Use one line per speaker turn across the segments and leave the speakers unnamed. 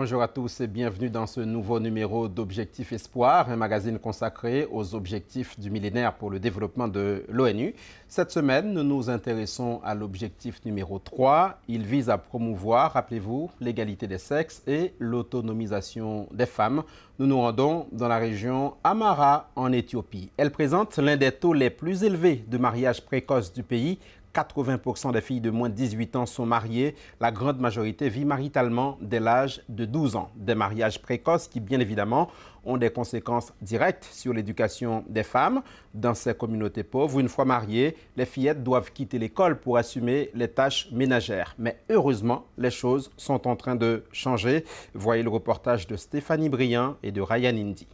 Bonjour à tous et bienvenue dans ce nouveau numéro d'Objectif Espoir, un magazine consacré aux objectifs du millénaire pour le développement de l'ONU. Cette semaine, nous nous intéressons à l'objectif numéro 3. Il vise à promouvoir, rappelez-vous, l'égalité des sexes et l'autonomisation des femmes. Nous nous rendons dans la région Amhara, en Éthiopie. Elle présente l'un des taux les plus élevés de mariage précoce du pays. 80% des filles de moins de 18 ans sont mariées. La grande majorité vit maritalement dès l'âge de 12 ans. Des mariages précoces qui, bien évidemment, ont des conséquences directes sur l'éducation des femmes. Dans ces communautés pauvres, une fois mariées, les fillettes doivent quitter l'école pour assumer les tâches ménagères. Mais heureusement, les choses sont en train de changer. Voyez le reportage de Stéphanie Briand et de Ryan Indy.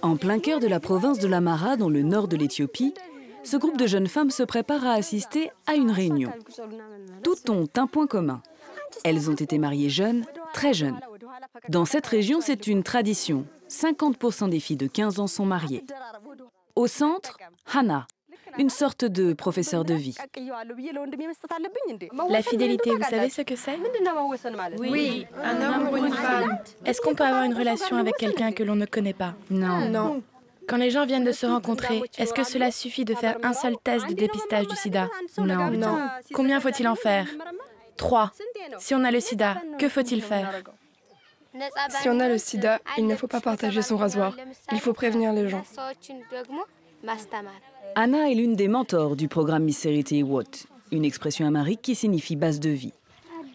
En plein cœur de la province de l'Amhara, dans le nord de l'Éthiopie, ce groupe de jeunes femmes se prépare à assister à une réunion. Toutes ont un point commun. Elles ont été mariées jeunes, très jeunes. Dans cette région, c'est une tradition. 50% des filles de 15 ans sont mariées. Au centre, Hana, une sorte de professeur de vie.
La fidélité, vous savez ce que c'est?
Oui, un homme ou une femme.
Est-ce qu'on peut avoir une relation avec quelqu'un que l'on ne connaît pas?
Non.
Non.
Quand les gens viennent de se rencontrer, est-ce que cela suffit de faire un seul test de dépistage du sida?
Non.
Non.
Combien faut-il en faire? 3. Si on a le sida, que faut-il faire?
Si on a le sida, il ne faut pas partager son rasoir. Il faut prévenir les gens.
Anna est l'une des mentors du programme Miserite Iwot, une expression amharique qui signifie base de vie.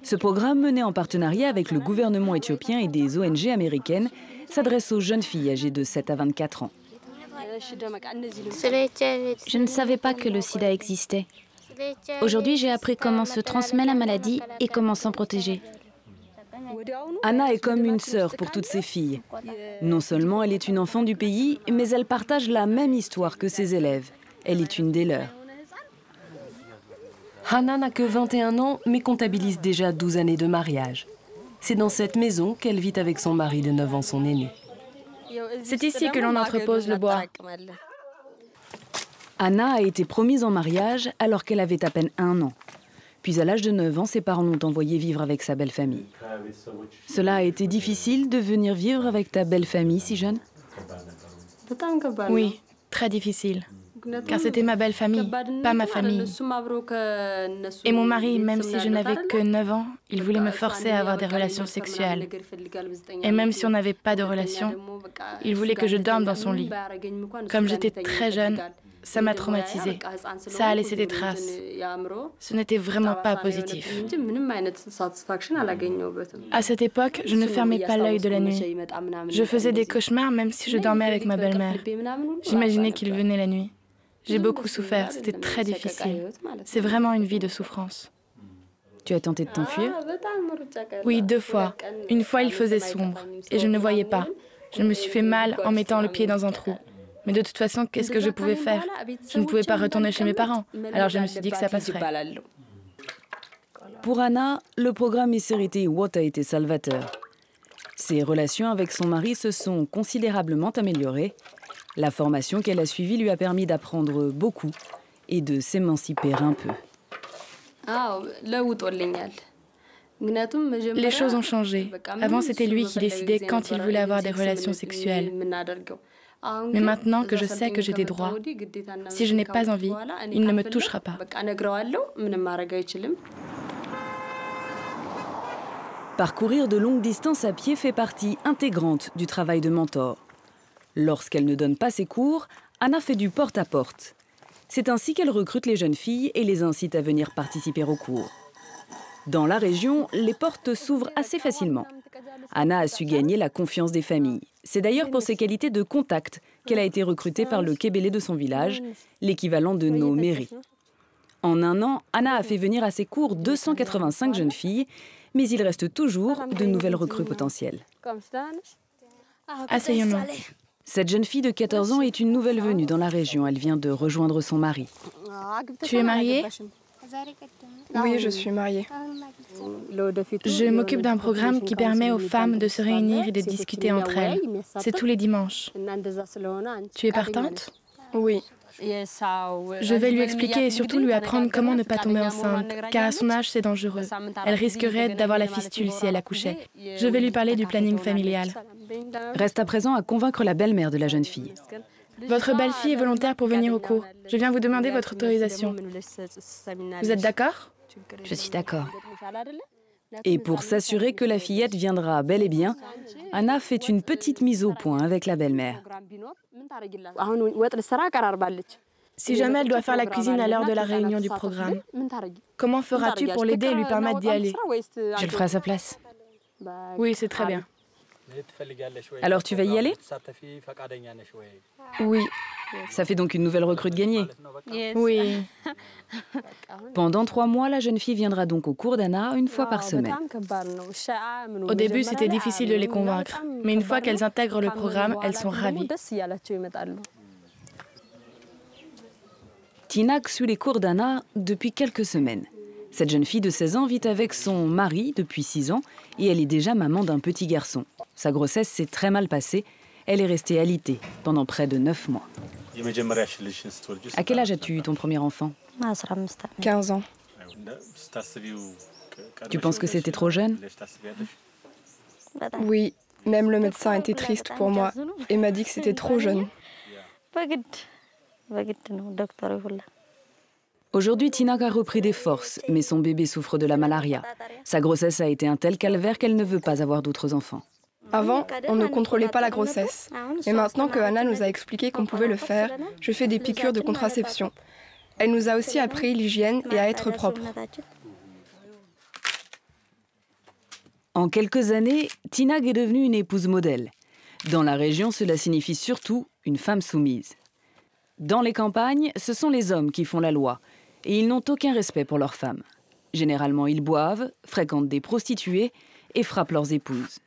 Ce programme, mené en partenariat avec le gouvernement éthiopien et des ONG américaines, s'adresse aux jeunes filles âgées de 7 à 24 ans.
Je ne savais pas que le sida existait. Aujourd'hui, j'ai appris comment se transmet la maladie et comment s'en protéger.
Anna est comme une sœur pour toutes ces filles. Non seulement elle est une enfant du pays, mais elle partage la même histoire que ses élèves. Elle est une des leurs.
Hana n'a que 21 ans, mais comptabilise déjà 12 années de mariage. C'est dans cette maison qu'elle vit avec son mari de 9 ans, son aîné.
C'est ici que l'on entrepose le bois.
Anna a été promise en mariage alors qu'elle avait à peine 1 an. Puis à l'âge de 9 ans, ses parents l'ont envoyée vivre avec sa belle famille. Cela a été difficile de venir vivre avec ta belle famille si jeune?
Oui, très difficile. Car c'était ma belle famille, pas ma famille. Et mon mari, même si je n'avais que 9 ans, il voulait me forcer à avoir des relations sexuelles. Et même si on n'avait pas de relations, il voulait que je dorme dans son lit. Comme j'étais très jeune, ça m'a traumatisée. Ça a laissé des traces. Ce n'était vraiment pas positif. À cette époque, je ne fermais pas l'œil de la nuit. Je faisais des cauchemars même si je dormais avec ma belle-mère. J'imaginais qu'il venait la nuit. J'ai beaucoup souffert, c'était très difficile. C'est vraiment une vie de souffrance.
Tu as tenté de t'enfuir?
Oui, 2 fois. Une fois, il faisait sombre et je ne voyais pas. Je me suis fait mal en mettant le pied dans un trou. Mais de toute façon, qu'est-ce que je pouvais faire? Je ne pouvais pas retourner chez mes parents. Alors je me suis dit que ça passerait.
Pour Anna, le programme Miserite Iwot a été salvateur. Ses relations avec son mari se sont considérablement améliorées. La formation qu'elle a suivie lui a permis d'apprendre beaucoup et de s'émanciper un peu.
Les choses ont changé. Avant, c'était lui qui décidait quand il voulait avoir des relations sexuelles. Mais maintenant que je sais que j'ai des droits, si je n'ai pas envie, il ne me touchera pas.
Parcourir de longues distances à pied fait partie intégrante du travail de mentor. Lorsqu'elle ne donne pas ses cours, Anna fait du porte-à-porte. C'est ainsi qu'elle recrute les jeunes filles et les incite à venir participer aux cours. Dans la région, les portes s'ouvrent assez facilement. Anna a su gagner la confiance des familles. C'est d'ailleurs pour ses qualités de contact qu'elle a été recrutée par le Kébélé de son village, l'équivalent de nos mairies. En 1 an, Anna a fait venir à ses cours 285 jeunes filles, mais il reste toujours de nouvelles recrues potentielles.
Asseyons-nous.
Cette jeune fille de 14 ans est une nouvelle venue dans la région. Elle vient de rejoindre son mari.
Tu es mariée?
Oui, je suis mariée.
Je m'occupe d'un programme qui permet aux femmes de se réunir et de discuter entre elles. C'est tous les dimanches. Tu es partante?
Oui.
Je vais lui expliquer et surtout lui apprendre comment ne pas tomber enceinte, car à son âge, c'est dangereux. Elle risquerait d'avoir la fistule si elle accouchait. Je vais lui parler du planning familial.
Reste à présent à convaincre la belle-mère de la jeune fille.
Votre belle-fille est volontaire pour venir au cours. Je viens vous demander votre autorisation. Vous êtes d'accord?
Je suis d'accord.
Et pour s'assurer que la fillette viendra bel et bien, Anna fait une petite mise au point avec la belle-mère.
Si jamais elle doit faire la cuisine à l'heure de la réunion du programme, comment feras-tu pour l'aider et lui permettre d'y aller?
Je le ferai à sa place.
Oui, c'est très bien.
Alors tu vas y aller?
Oui.
Ça fait donc une nouvelle recrue de gagnée.
Oui.
Pendant 3 mois, la jeune fille viendra donc au cours d'Anna une fois par semaine.
Au début, c'était difficile de les convaincre, mais une fois qu'elles intègrent le programme, elles sont ravies.
Tinak suit les cours d'Anna depuis quelques semaines. Cette jeune fille de 16 ans vit avec son mari depuis 6 ans et elle est déjà maman d'un petit garçon. Sa grossesse s'est très mal passée. Elle est restée alitée pendant près de 9 mois. À quel âge as-tu eu ton premier enfant?
15 ans.
Tu penses que c'était trop jeune?
Oui, même le médecin était triste pour moi et m'a dit que c'était trop jeune.
Aujourd'hui, Tinak a repris des forces, mais son bébé souffre de la malaria. Sa grossesse a été un tel calvaire qu'elle ne veut pas avoir d'autres enfants.
Avant, on ne contrôlait pas la grossesse. Et maintenant que Anna nous a expliqué qu'on pouvait le faire, je fais des piqûres de contraception. Elle nous a aussi appris l'hygiène et à être propre.
En quelques années, Tinak est devenue une épouse modèle. Dans la région, cela signifie surtout une femme soumise. Dans les campagnes, ce sont les hommes qui font la loi. Et ils n'ont aucun respect pour leurs femmes. Généralement, ils boivent, fréquentent des prostituées et frappent leurs épouses.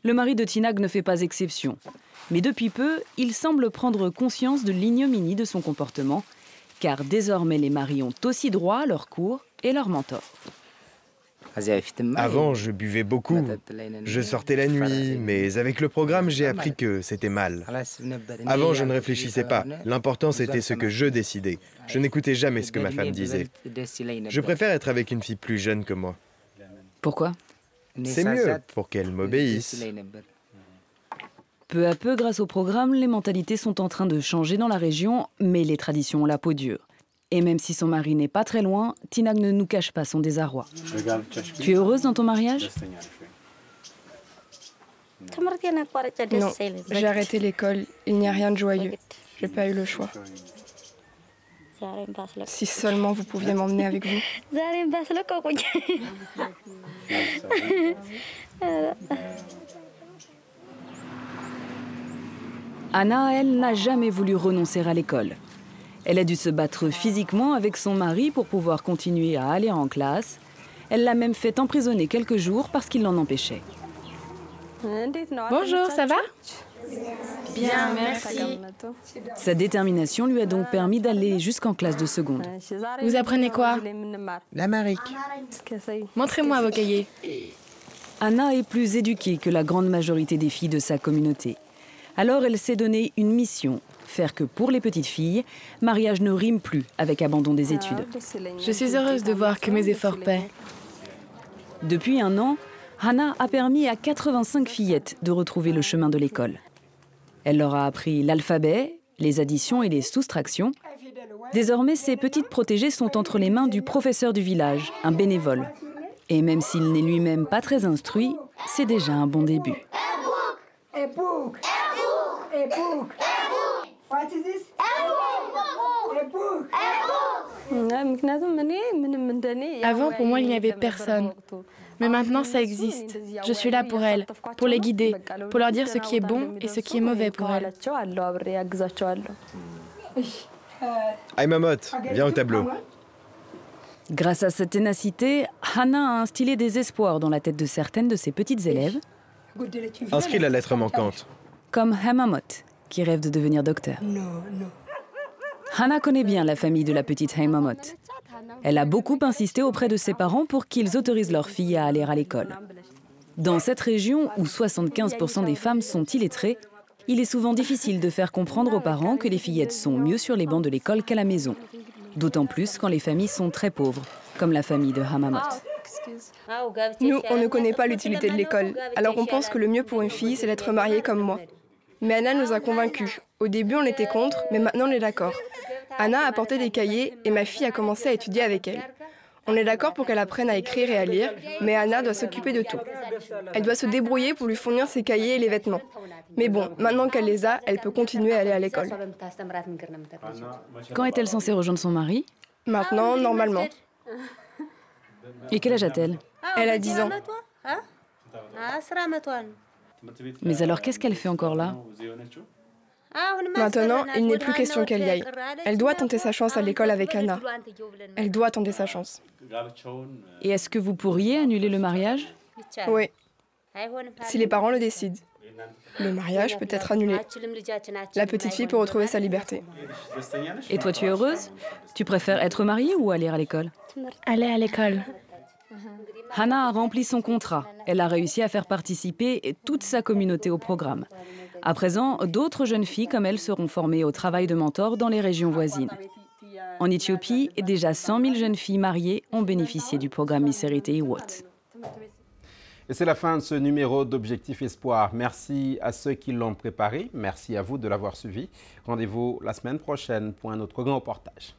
Le mari de Tinak ne fait pas exception. Mais depuis peu, il semble prendre conscience de l'ignominie de son comportement, car désormais les maris ont aussi droit à leurs cours et leurs mentors.
Avant, je buvais beaucoup. Je sortais la nuit, mais avec le programme, j'ai appris que c'était mal. Avant, je ne réfléchissais pas. L'important, c'était ce que je décidais. Je n'écoutais jamais ce que ma femme disait. Je préfère être avec une fille plus jeune que moi.
Pourquoi?
C'est mieux pour qu'elle m'obéisse.
Peu à peu, grâce au programme, les mentalités sont en train de changer dans la région, mais les traditions ont la peau dure. Et même si son mari n'est pas très loin, Tinak ne nous cache pas son désarroi. Tu es heureuse dans ton mariage?
Non, j'ai arrêté l'école. Il n'y a rien de joyeux. J'ai pas eu le choix. Si seulement vous pouviez m'emmener avec vous.
Anna, elle, n'a jamais voulu renoncer à l'école. Elle a dû se battre physiquement avec son mari pour pouvoir continuer à aller en classe. Elle l'a même fait emprisonner quelques jours parce qu'il l'en empêchait.
Bonjour, ça va? Bien, merci.
Sa détermination lui a donc permis d'aller jusqu'en classe de seconde.
Vous apprenez quoi?
L'Amérique.
Montrez-moi vos cahiers.
Anna est plus éduquée que la grande majorité des filles de sa communauté. Alors elle s'est donné une mission, faire que pour les petites filles, mariage ne rime plus avec abandon des études.
Je suis heureuse de voir que mes efforts paient.
Depuis 1 an, Hannah a permis à 85 fillettes de retrouver le chemin de l'école. Elle leur a appris l'alphabet, les additions et les soustractions. Désormais, ces petites protégées sont entre les mains du professeur du village, un bénévole. Et même s'il n'est lui-même pas très instruit, c'est déjà un bon début.
Avant, pour moi, il n'y avait personne. Mais maintenant, ça existe. Je suis là pour elles, pour les guider, pour leur dire ce qui est bon et ce qui est mauvais pour elles.
Aymamot, viens au tableau.
Grâce à cette ténacité, Hannah a instillé des espoirs dans la tête de certaines de ses petites élèves.
Inscris la lettre manquante.
Comme Haymamot, qui rêve de devenir docteur. Hannah connaît bien la famille de la petite Haymamot. Elle a beaucoup insisté auprès de ses parents pour qu'ils autorisent leur fille à aller à l'école. Dans cette région, où 75% des femmes sont illettrées, Il est souvent difficile de faire comprendre aux parents que les fillettes sont mieux sur les bancs de l'école qu'à la maison. D'autant plus quand les familles sont très pauvres, comme la famille de Hamamot.
Nous, on ne connaît pas l'utilité de l'école, alors on pense que le mieux pour une fille, c'est d'être mariée comme moi. Mais Anna nous a convaincus. Au début, on était contre, mais maintenant on est d'accord. Anna a apporté des cahiers et ma fille a commencé à étudier avec elle. On est d'accord pour qu'elle apprenne à écrire et à lire, mais Anna doit s'occuper de tout. Elle doit se débrouiller pour lui fournir ses cahiers et les vêtements. Mais bon, maintenant qu'elle les a, elle peut continuer à aller à l'école.
Quand est-elle censée rejoindre son mari?
Maintenant, normalement.
Et quel âge a-t-elle?
Elle a 10 ans.
Mais alors qu'est-ce qu'elle fait encore là?
Maintenant, il n'est plus question qu'elle y aille. Elle doit tenter sa chance à l'école avec Anna. Elle doit tenter sa chance.
Et est-ce que vous pourriez annuler le mariage?
Oui, si les parents le décident. Le mariage peut être annulé. La petite fille peut retrouver sa liberté.
Et toi, tu es heureuse? Tu préfères être mariée ou aller à l'école?
Aller à l'école.
Hannah a rempli son contrat. Elle a réussi à faire participer toute sa communauté au programme. À présent, d'autres jeunes filles comme elle seront formées au travail de mentor dans les régions voisines. En Éthiopie, déjà 100 000 jeunes filles mariées ont bénéficié du programme Miserite Iwot.
Et c'est la fin de ce numéro d'Objectif Espoir. Merci à ceux qui l'ont préparé. Merci à vous de l'avoir suivi. Rendez-vous la semaine prochaine pour un autre grand reportage.